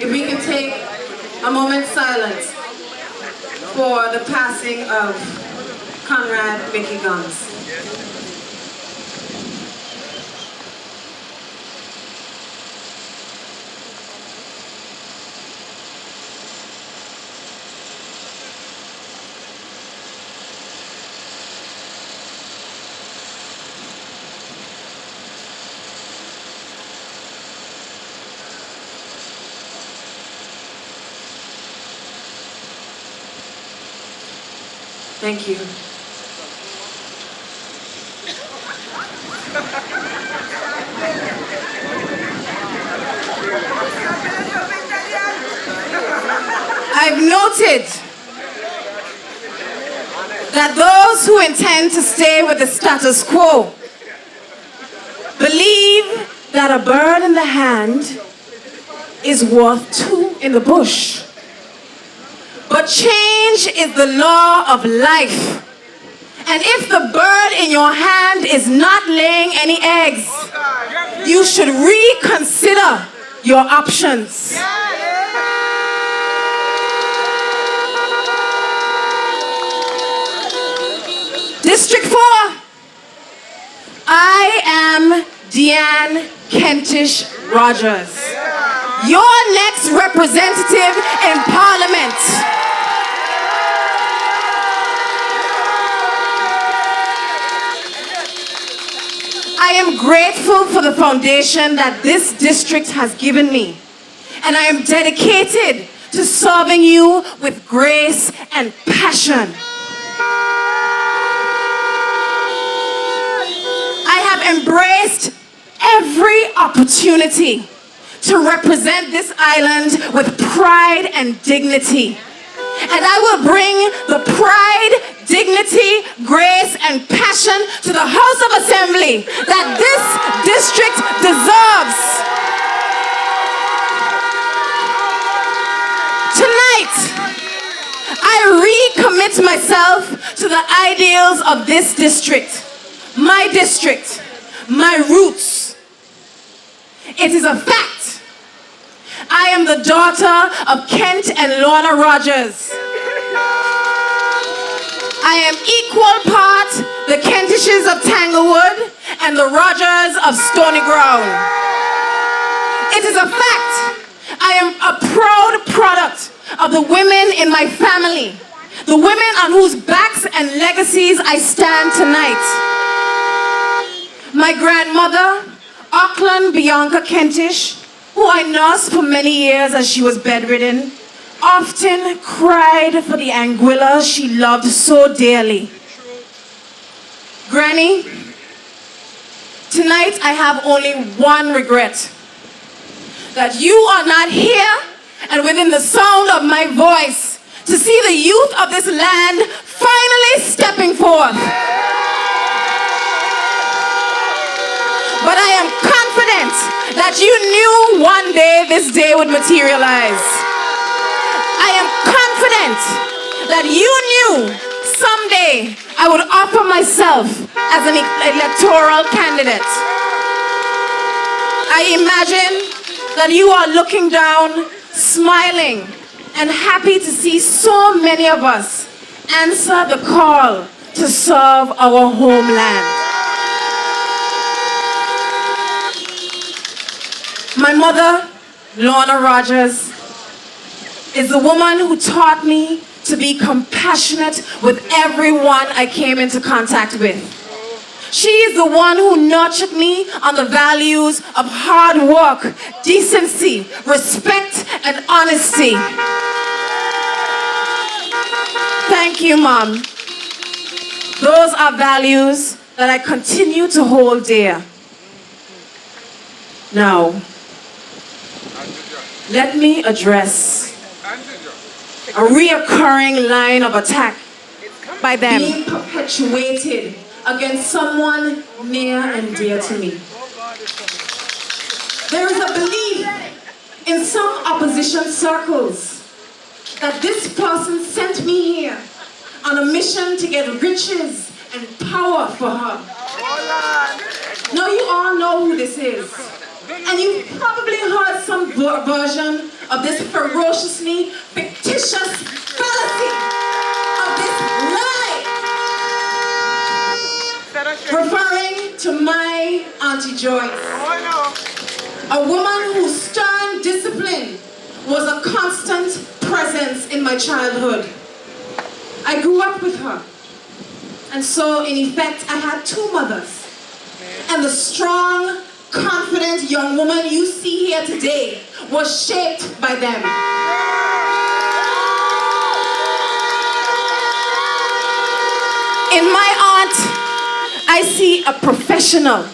If we can take a moment's silence for the passing of Conrad Mickey Guns. Thank you. I've noted that those who intend to stay with the status quo believe that a bird in the hand is worth two in the bush. But change is the law of life. And if the bird in your hand is not laying any eggs, you should reconsider your options. District 4, I am Dee-Ann Kentish-Rogers, your next representative in Parliament. I am grateful for the foundation that this district has given me, and I am dedicated to serving you with grace and passion. I have embraced every opportunity to represent this island with pride and dignity. And I will bring the pride, dignity, grace, and passion to the House of Assembly that this district deserves. Tonight, I recommit myself to the ideals of this district, my roots. It is a fact. I am the daughter of Kent and Lorna Rogers. I am equal part the Kentishes of Tanglewood and the Rogers of Stony Ground. It is a fact. I am a proud product of the women in my family, the women on whose backs and legacies I stand tonight. My grandmother, Auckland Bianca Kentish, who I nursed for many years as she was bedridden, often cried for the Anguilla she loved so dearly. Granny, tonight I have only one regret: that you are not here and within the sound of my voice to see the youth of this land finally stepping forth. But I am confident that you knew one day this day would materialize. I am confident that you knew someday I would offer myself as an electoral candidate. I imagine that you are looking down, smiling, and happy to see so many of us answer the call to serve our homeland. My mother, Lorna Rogers, is the woman who taught me to be compassionate with everyone I came into contact with. She is the one who nurtured me on the values of hard work, decency, respect, and honesty. Thank you, Mom. Those are values that I continue to hold dear. Now, let me address a reoccurring line of attack by them being perpetuated against someone near and dear to me. There is a belief in some opposition circles that this person sent me here on a mission to get riches and power for her. Now you all know who this is. And you've probably heard some version of this ferociously fictitious fallacy of this lie, referring to my Auntie Joyce, a woman whose stern discipline was a constant presence in my childhood. I grew up with her, and so in effect I had two mothers. And the strong, confident young woman you see here today was shaped by them. In my aunt, I see a professional,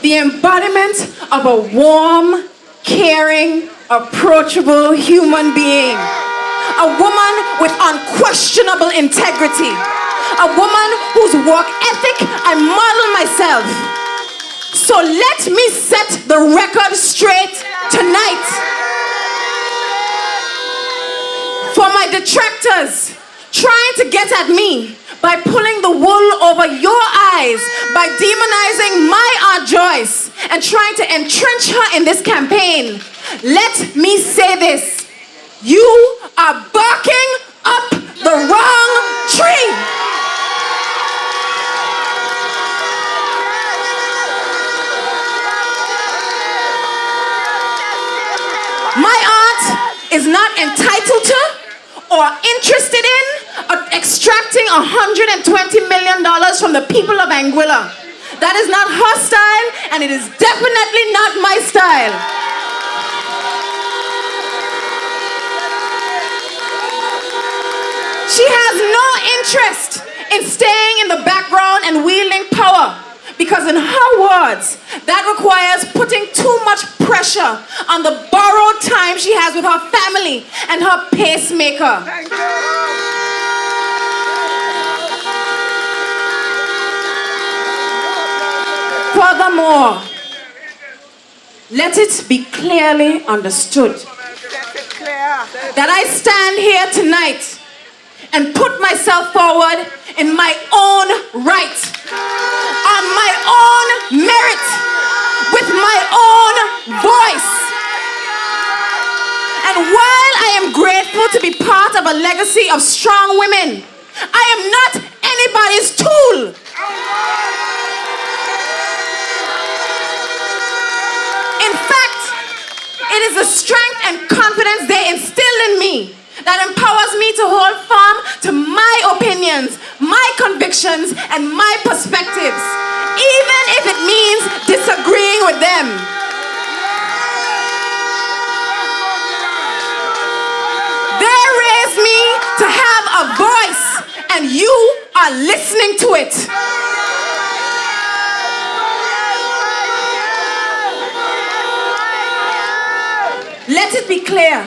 the embodiment of a warm, caring, approachable human being. A woman with unquestionable integrity. A woman whose work ethic I model myself. So let me set the record straight tonight. For my detractors trying to get at me by pulling the wool over your eyes, by demonizing my Aunt Joyce and trying to entrench her in this campaign, let me say this. You are barking up the wrong tree. My aunt is not entitled to or interested in extracting $120 million from the people of Anguilla. That is not her style, and it is definitely not my style. She has no interest in staying in the background and wielding power, because in her words, that requires putting too much pressure on the borrowed time she has with her family and her pacemaker. Furthermore, let it be clearly understood that I stand here tonight and put myself forward in my own right, on my own merit, with my own voice. And while I am grateful to be part of a legacy of strong women, I am not anybody's tool. In fact, it is the strength and confidence they instill in me that empowers me to hold firm to my opinions, my convictions, and my perspectives, even if it means disagreeing with them. They raised me to have a voice, and you are listening to it. Let it be clear.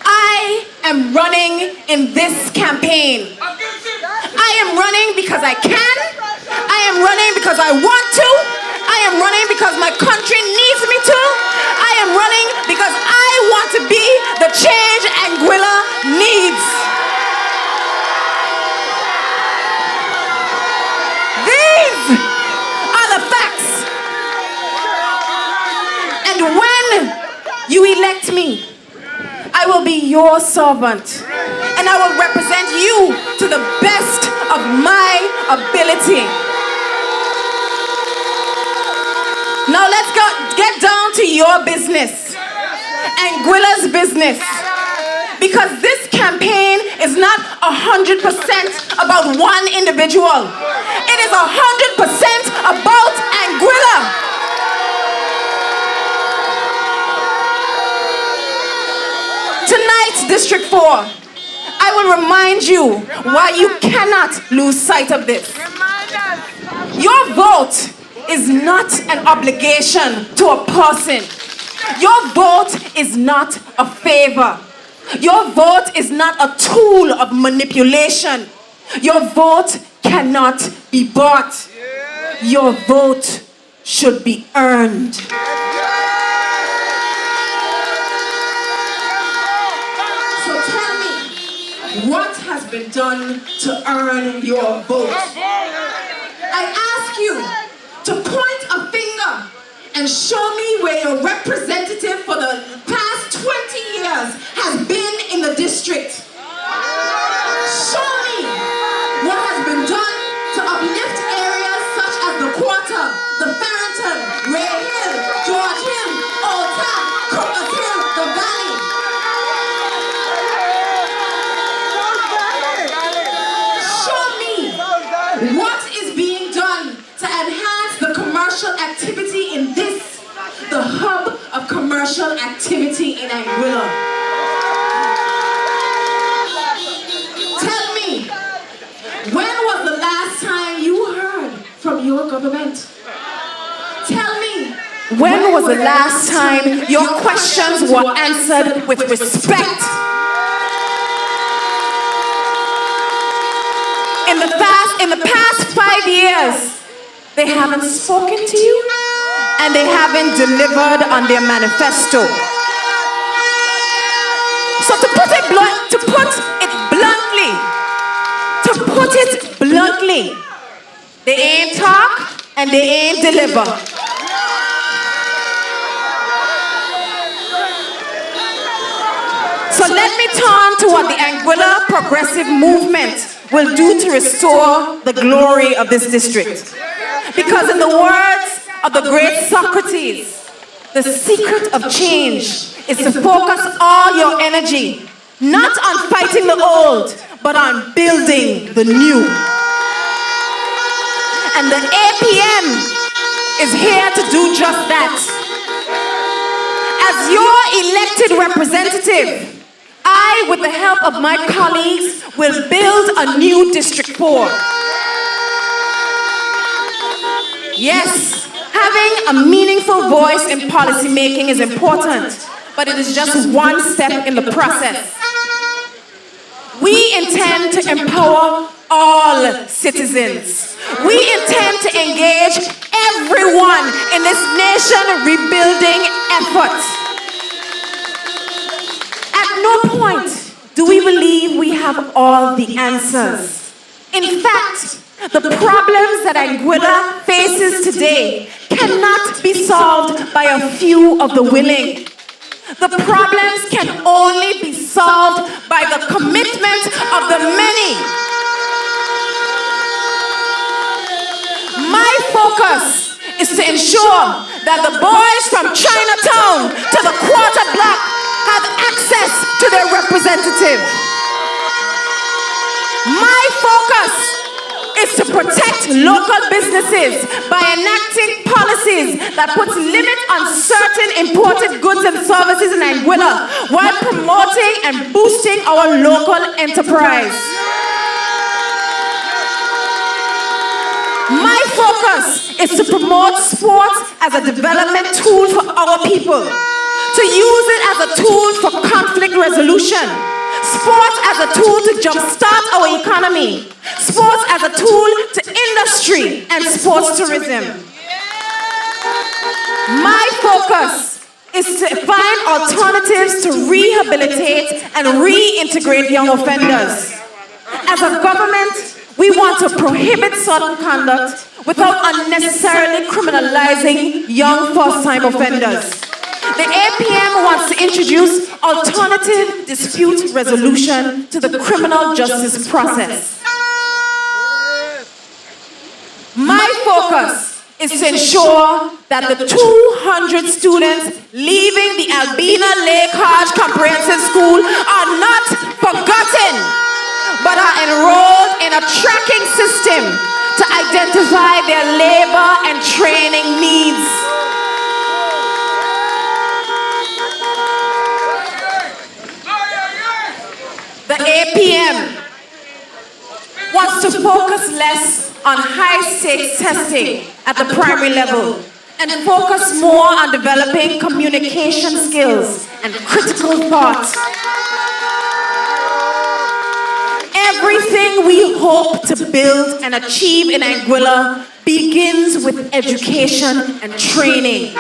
I am running in this campaign. I am running because I can. I am running because I want to. I am running because my country needs me to. I am running because I want to be the change Anguilla needs. These are the facts. And when you elect me, I will be your servant, and I will represent you to the best of my ability. Now let's get down to your business, Anguilla's business, because this campaign is not 100% about one individual. It is 100% about Anguilla. Tonight, District 4, I will remind you why you cannot lose sight of this. Your vote is not an obligation to a person. Your vote is not a favor. Your vote is not a tool of manipulation. Your vote cannot be bought. Your vote should be earned. What has been done to earn your vote? I ask you to point a finger and show me where your representative for the past 20 years has been in the district. Show me what has been done to uplift areas such as the Quarter, the Farrington, Ray Hill, George Hill, Old Town, Cookers Hill, the Valley. Show me what is being done to enhance the commercial activity in this, the hub of commercial activity in Anguilla. Tell me, when was the last time you heard from your government? Tell me, when was the last time your questions were answered with respect? In the past 5 years, they haven't spoken to you and they haven't delivered on their manifesto. So to put it bluntly, they ain't talk and they ain't deliver. So let me turn to what the Anguilla Progressive Movement will do to restore the glory of this district. Because in the words of the great Socrates, the secret of change is to focus all your energy not on fighting the old, but on building the new. And the APM is here to do just that. As your elected representative, I, with the help of my colleagues, will build a new District 4. Yes, having a meaningful voice in policy making is important, but it is just one step in the process. We intend to empower all citizens. We intend to engage everyone in this nation rebuilding effort. At no point do we believe we have all the answers. In fact, the problems that Anguilla faces today cannot be solved by a few of the willing. The problems can only be solved by the commitment of the many. My focus is to ensure that the boys from Chinatown to the Quarter Block have access to their representative. My focus is to protect local businesses by enacting policies that puts limits on certain imported goods and services in Anguilla while promoting and boosting our local enterprise. My focus is to promote sports as a development tool for our people, to use it as a tool for conflict resolution, sports as a tool to jumpstart our economy, sports as a tool to industry and sports tourism. My focus is to find alternatives to rehabilitate and reintegrate young offenders. As a government, we want to prohibit certain conduct without unnecessarily criminalizing young first-time offenders. The APM wants to introduce alternative dispute resolution to the criminal justice process. My focus is to ensure that the 200 students leaving the Albina Lake Hodge Comprehensive School are not forgotten, but are enrolled in a tracking system to identify their labor and training needs. The APM wants to focus less on high-stakes testing at the primary level and focus more on developing communication skills and critical thought. Everything we hope to build and achieve in Anguilla begins with education and training.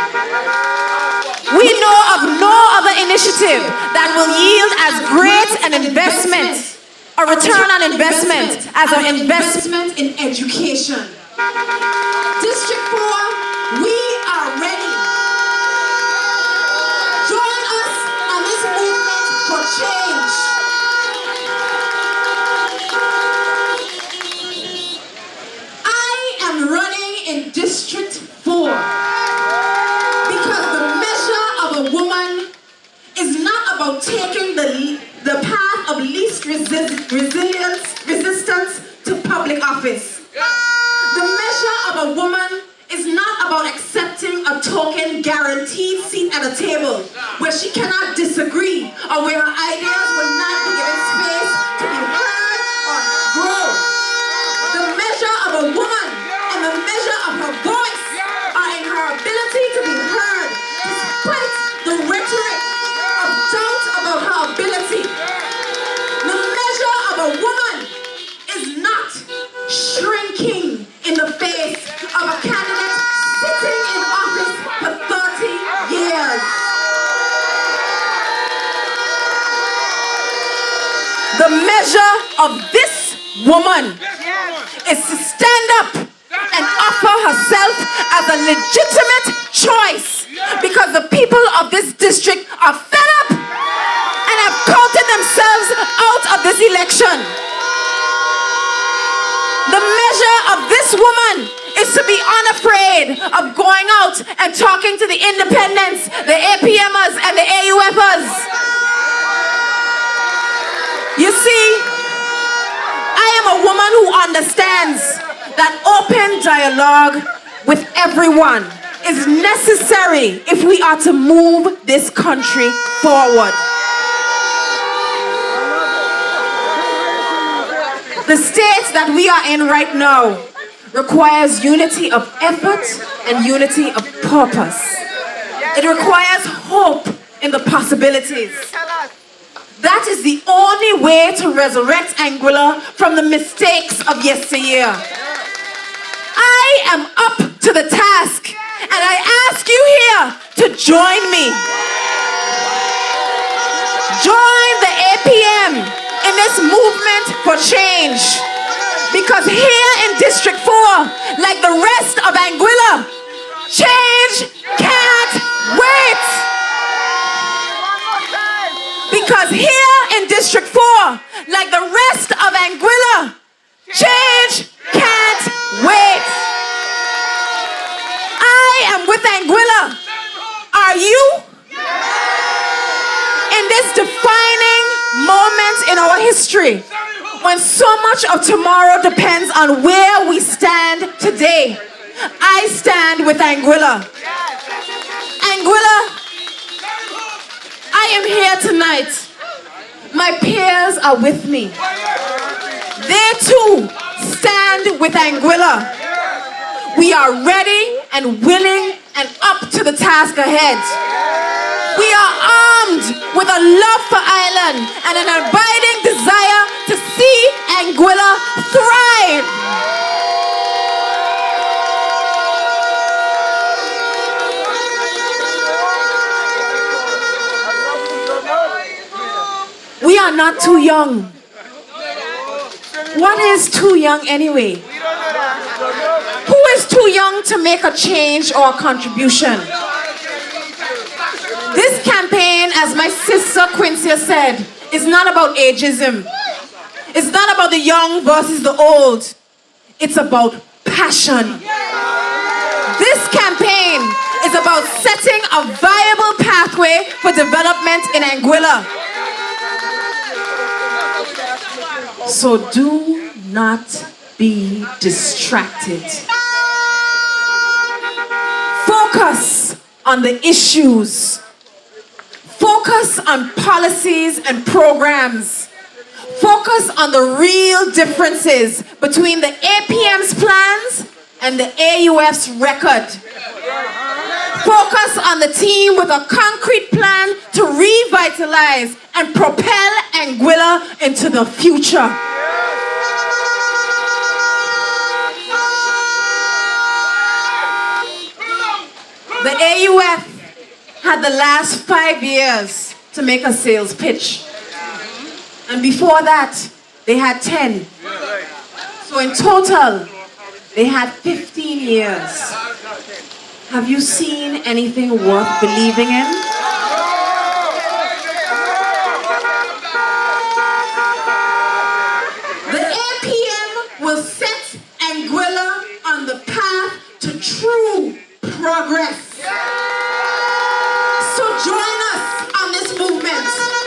We know of no other initiative that will yield as great an investment, a return on investment, as our investment in education. District 4, we are ready. about taking the path of least resistance to public office. The measure of a woman is not about accepting a token guaranteed seat at a table where she cannot disagree or where her ideas will not be given space to be heard or grow. The measure of a woman and the measure of her voice are in her ability to be heard despite the rhetoric of doubt about her ability. The measure of a woman is not shrinking in the face of a candidate sitting in office for 30 years. The measure of this woman is to stand up and offer herself as a legitimate choice because the people of this district are fed up and have counted themselves out of this election. The measure of this woman is to be unafraid of going out and talking to the independents, the APMers, and the AUFers. You see, I am a woman who understands that open dialogue with everyone is necessary if we are to move this country forward. The state that we are in right now requires unity of effort and unity of purpose. It requires hope in the possibilities. That is the only way to resurrect Anguilla from the mistakes of yesteryear. I am up to the task, and I ask you here to join me. Join the APM in this movement for change. Because here in District 4, like the rest of Anguilla, change can't wait. Because here in District 4, like the rest of Anguilla, change can't wait. I am with Anguilla. Are you? In this defining moment in our history, when so much of tomorrow depends on where we stand today, I stand with Anguilla. Anguilla, I am here tonight. My peers are with me. They too stand with Anguilla. We are ready and willing and up to the task ahead. We are armed with a love for Ireland and an abiding desire to see Anguilla thrive. We are not too young. What is too young anyway? Who is too young to make a change or a contribution? This campaign, as my sister Quincy said, is not about ageism. It's not about the young versus the old. It's about passion. This campaign is about setting a viable pathway for development in Anguilla. So do not be distracted. Focus on the issues. Focus on policies and programs. Focus on the real differences between the APM's plans and the AUF's record. Focus on the team with a concrete plan to revitalize and propel Anguilla into the future. The AUF had the last 5 years to make a sales pitch. And before that, they had 10. So in total, they had 15 years. Have you seen anything worth believing in? The APM will set Anguilla on the path to true progress. So join us on this movement.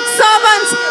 public servant